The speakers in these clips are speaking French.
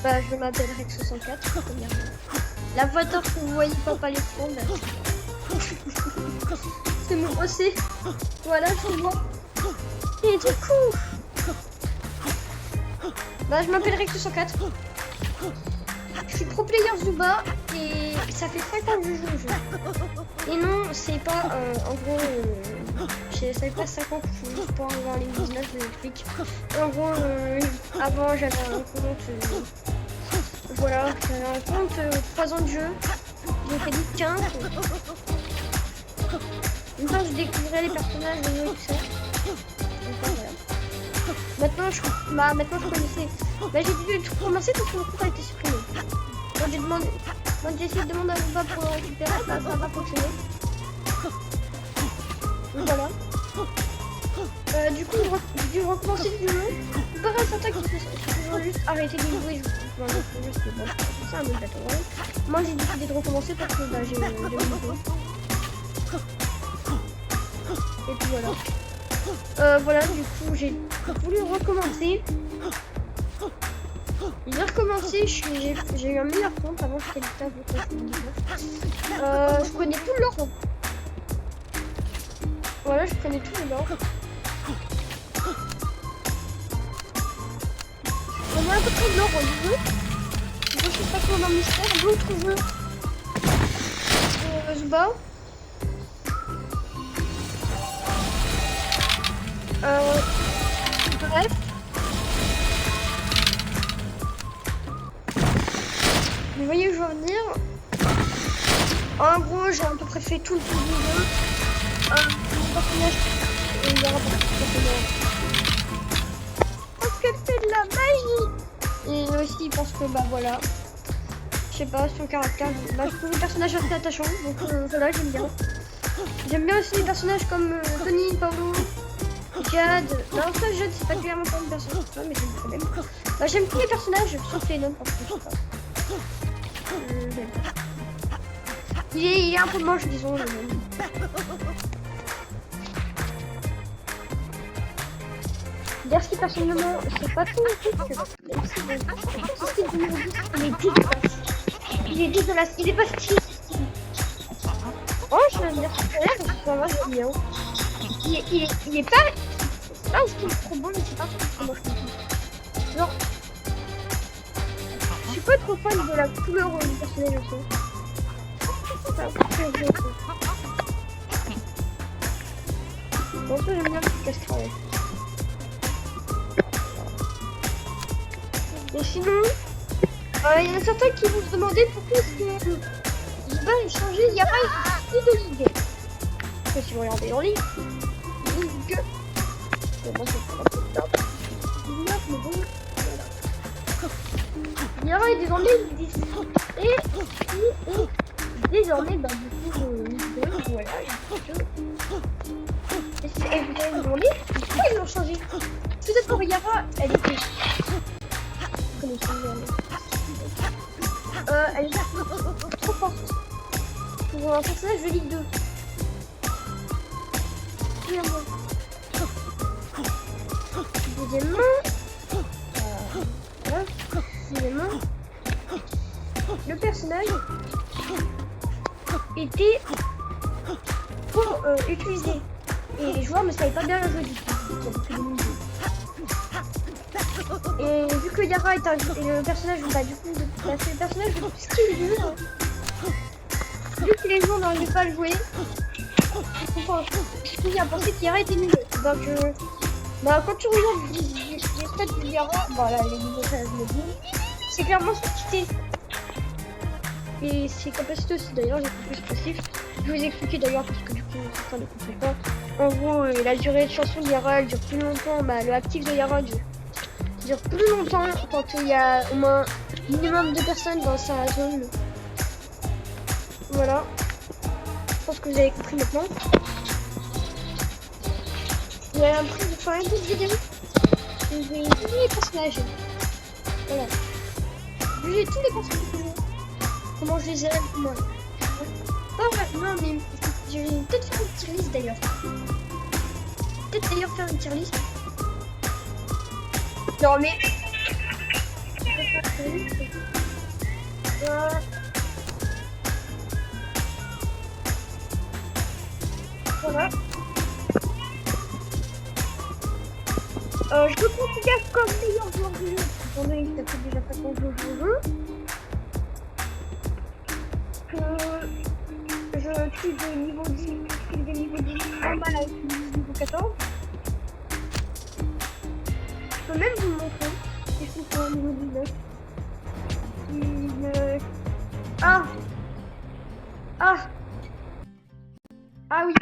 Bah, je m'appelle Rex64. La voiture que vous voyez pas les fonds, c'est mon OC. Voilà, je le vois. Et du coup, bah, je m'appelle Rex64. Je suis pro player Zuba et ça fait 5 ans que je joue au jeu. Et non, c'est pas en gros, ça fait pas 5 ans que je joue pour avoir les 19 de Netflix. En gros, avant j'avais un compte, voilà, j'avais un compte 3 ans de jeu. J'ai fait 15. Une fois je découvrais les personnages et tout ça. Donc, voilà. Maintenant je connaissais. Bah, j'ai dû tout commencer parce que mon compte a été supprimé. Quand j'ai essayé de demander à Zuba pour le récupérer, bah, ça va fonctionner. Donc voilà. Du coup, j'ai dû recommencer le jeu. Pareil, certains qui ont juste arrêté de jouer. C'est un autre bateau. Moi, j'ai décidé de recommencer parce que bah, j'ai joué. Et puis voilà. Voilà, du coup, j'ai voulu recommencer. J'ai recommencé, j'ai eu un meilleur compte avant que je connais tout le lore. Voilà, je connais tout le lore. On a un peu de lore au jeu. Je sais pas comment dans mystère. L'autre jeu. Zuba. Bref. Vous voyez où je veux en venir. En gros, j'ai à peu près fait tout le tour du jeu. Mon personnage, il y aura pas de personnage. Parce qu'elle fait de la magie. Et aussi parce que, bah voilà. Je sais pas, son caractère. Bah, je trouve le personnage assez attachant. Donc voilà, j'aime bien. J'aime bien aussi les personnages comme Tony, Paolo, Jade. Non, ça, Jade, c'est pas clairement pas une personnage, mais j'aime quand même. Bah, j'aime tous les personnages, sauf les noms, parce que je sais pas. Il est un peu moche, disons. D'ailleurs, si personnellement, c'est pas tout le truc. Il est dégueulasse. Il est dégueulasse. Il est pas stylé. Oh, je vais dire ça va, j'aime bien. Il est pas. C'est pas un style trop bon, mais c'est pas un style trop moche. Genre. Je suis pas trop fan de la couleur du personnage aussi. Bon, ça j'aime bien le petit castre. Et sinon, il y en a certains qui vont se demander pourquoi est-ce que Zuba a changé Yara et de ligue. Parce que si vous regardez en ligne, ligue. Moi c'est pas trop top. Mais bon, voilà. Yara est désormais ligue 10. Et désormais, bah du coup, voilà, et vous allez me demander pourquoi ils l'ont changé. Peut-être pour Yara, elle était. Elle est trop forte pour un personnage de Ligue 2. Deuxièmement, le personnage était pour utiliser. Et les joueurs ne savaient pas bien le jeu du tout. Et vu que Yara est le personnage, bah du coup, c'est le personnage le plus skillé. Vu que les joueurs n'arrivaient pas à le jouer, il a pensé que Yara était nulle. Donc, bah quand tu regardes les stats de Yara, voilà, les niveaux 13 c'est clairement ce et ses capacités aussi, d'ailleurs, j'ai compris ce passif. Je vais vous expliquer d'ailleurs parce que du coup, certains ne comprennent pas. En gros, la durée de chanson de Yara, elle dure plus longtemps. Bah, le actif de Yara dure plus longtemps quand il y a au moins minimum de personnes dans sa zone. Voilà. Je pense que vous avez compris maintenant. J'ai l'impression de faire une petite vidéo. Je vais tous les personnages. Voilà. J'ai tous les personnages. Comment je les aime, moi. Pas vrai, non mais je vais peut-être faire une tier list d'ailleurs. Peut-être d'ailleurs faire une tier list. Non mais Voilà. Je me considère comme meilleur joueur du jeu, étant donné que ça fait déjà 4 ans que je joue au jeu. Que je suis de niveau 10, je suis de niveau 10 normal avec niveau 14. Je peux même vous le montrer, si je suis sur un niveau 19. Ah oui.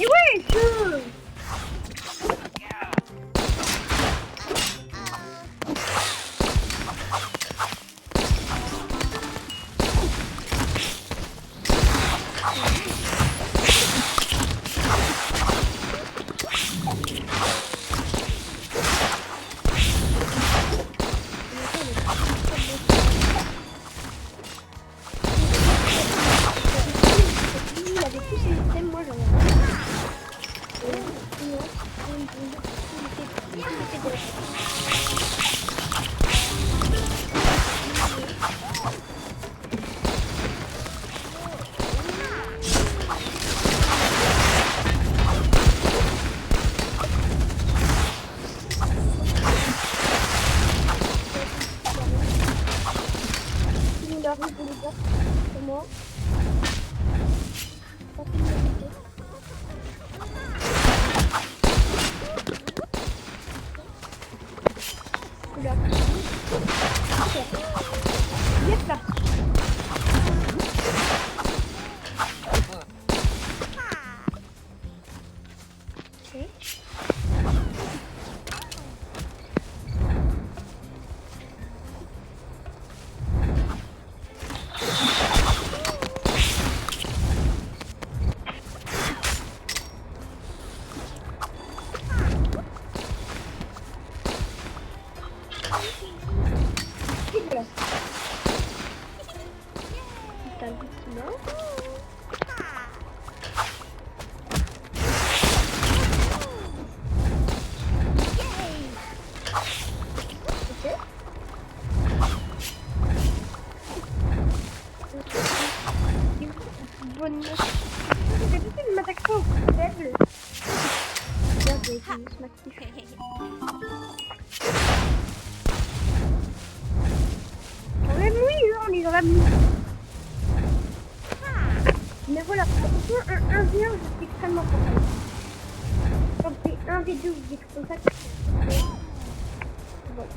Et ouais, Comment là. Yep là. Ok. Bonne note. J'ai tout de m'attaquer au faible. Regarde, j'ai juste m'actif. Enlève oui, on les enlève. Mais voilà, pour un 1v1, je suis extrêmement content. Quand c'est 1v2 ou des trucs comme ça, voilà.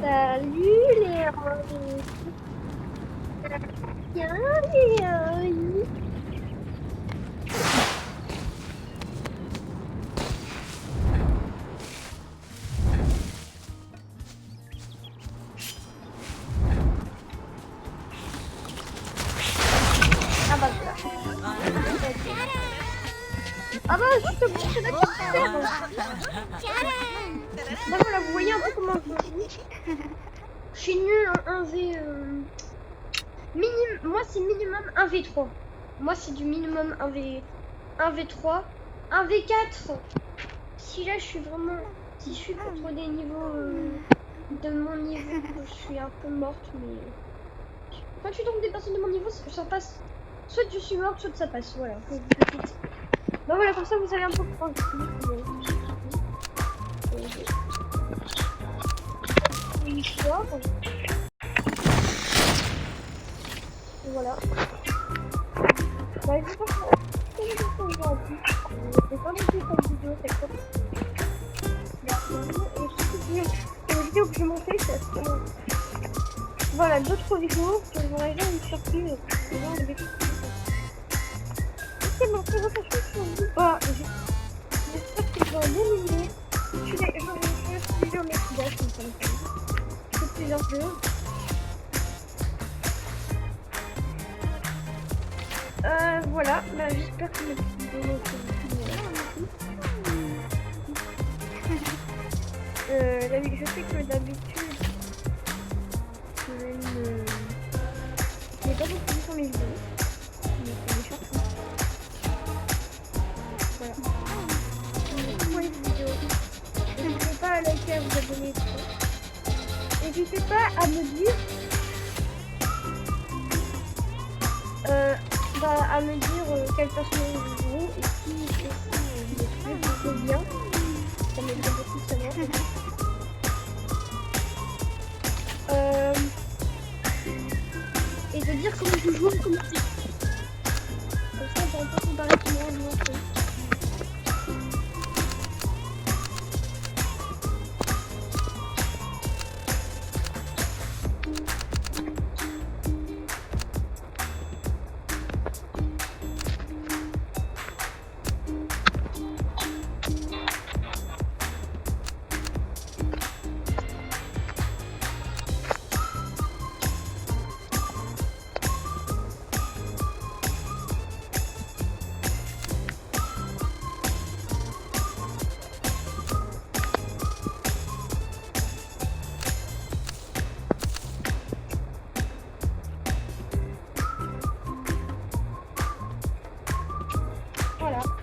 Salut les rangers. Bien les rangers. Ah bah voilà. Ah bah je te montre la petite ferme. Bah voilà, vous voyez un peu comment je joue. Je suis nul en 1v... Moi c'est minimum 1v3. Moi c'est du minimum 1v3. 1v4. Si là je suis vraiment... Si je suis contre des niveaux de mon niveau, je suis un peu morte, mais... Quand tu tombes des personnes de mon niveau, ça passe. Soit je suis morte, soit ça passe. Voilà. Donc voilà, comme ça vous savez un peu pourquoi l'histoire. Voilà. Bah, je sais pas aujourd'hui. C'est pas beaucoup comme vidéo, c'est quoi. Et les vidéos que j'ai montées, c'est voilà, d'autres vidéos que vous aurez une surprise. C'est mon présentation sur vous. Bah, j'espère que vous aurez bien aimé. Je fais plusieurs méthodes comme ça. Je fais plusieurs jeux. Voilà, bah, j'espère que votre vidéo je sais que d'habitude je n'ai pas beaucoup vu sur mes vidéos, mais c'est des choses. Voilà. Pour les vidéos, n'hésitez pas à liker, à vous abonner et tout ça. N'hésitez pas à me dire quel personnage vous jouez et si vous trouvez bien. Ça m'aiderait beaucoup de savoir. Et de dire comment vous jouez en commentaire. Comme ça, on peut comparer tout le monde.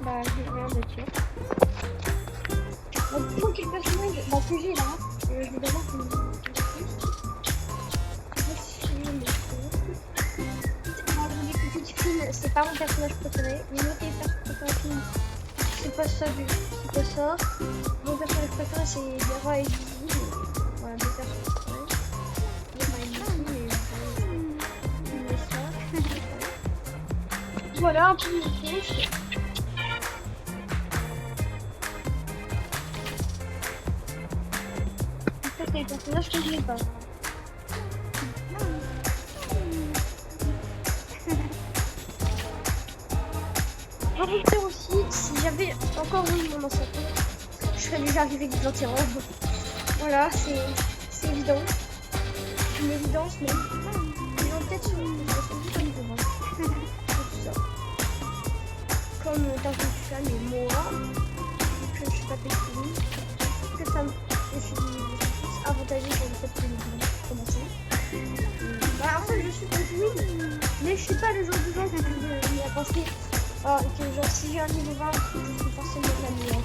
Bah, j'ai rien de dire. Donc, pour quel personnage que j'ai là, je vais d'abord vous dire c'est pas mon personnage préféré. Mais mon personnage c'est pas ça. C'est pas ça. Mon personnage préféré c'est Yara et Dizzy. Voilà, deux personnages préférés. Yara et Dizzy et ça. Voilà un peu de touche. Les personnages que je n'ai pas. Rajouter aussi, si j'avais encore eu mon ancien compte, je serais déjà arrivé avec des anti-robes. Voilà, c'est évident. Une évidence, mais ils ont peut-être comme des robes. Tout ça. Comme Tarjouka, mais moi, que je suis pas pétrie, que ça me. Je suis avantagée sur le fait que je commencer. Bah, en fait, je suis continue, mais je suis pas le genre de gens qui m'y a pensé. Que genre, si j'ai un niveau 20, je suis forcément la meilleure.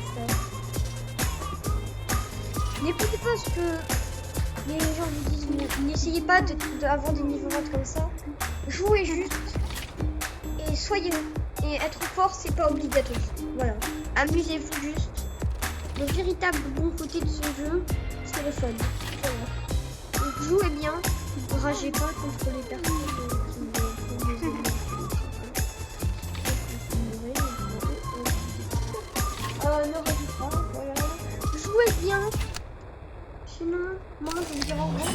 N'écoutez pas ce que les gens vous disent. N'essayez pas d'avoir des niveaux 20 comme ça. Jouez juste et soyez. Et être fort, c'est pas obligatoire. Voilà. Amusez-vous juste. Le véritable bon côté de ce jeu, c'est le fun. Voilà. Donc jouez bien, ne ragez pas contre les personnes qui ne ragez pas, voilà. Jouez bien. Sinon, moi je vous dirai au revoir.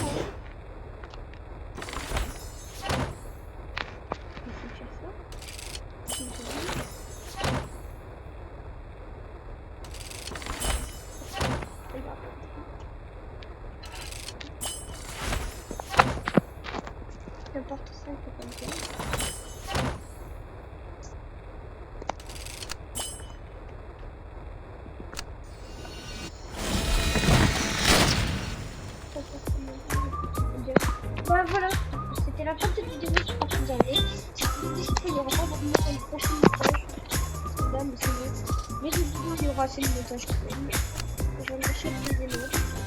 N'importe ça, c'est comme ça. Voilà, c'était la fin de cette vidéo, j'espère que vous avez. Si vous décidez, il n'y aura pas de montage dans le prochain montage. Là, mais c'est mieux. Mais cette vidéo, il y aura assez de montage quand même. Je vais me chercher des éléments.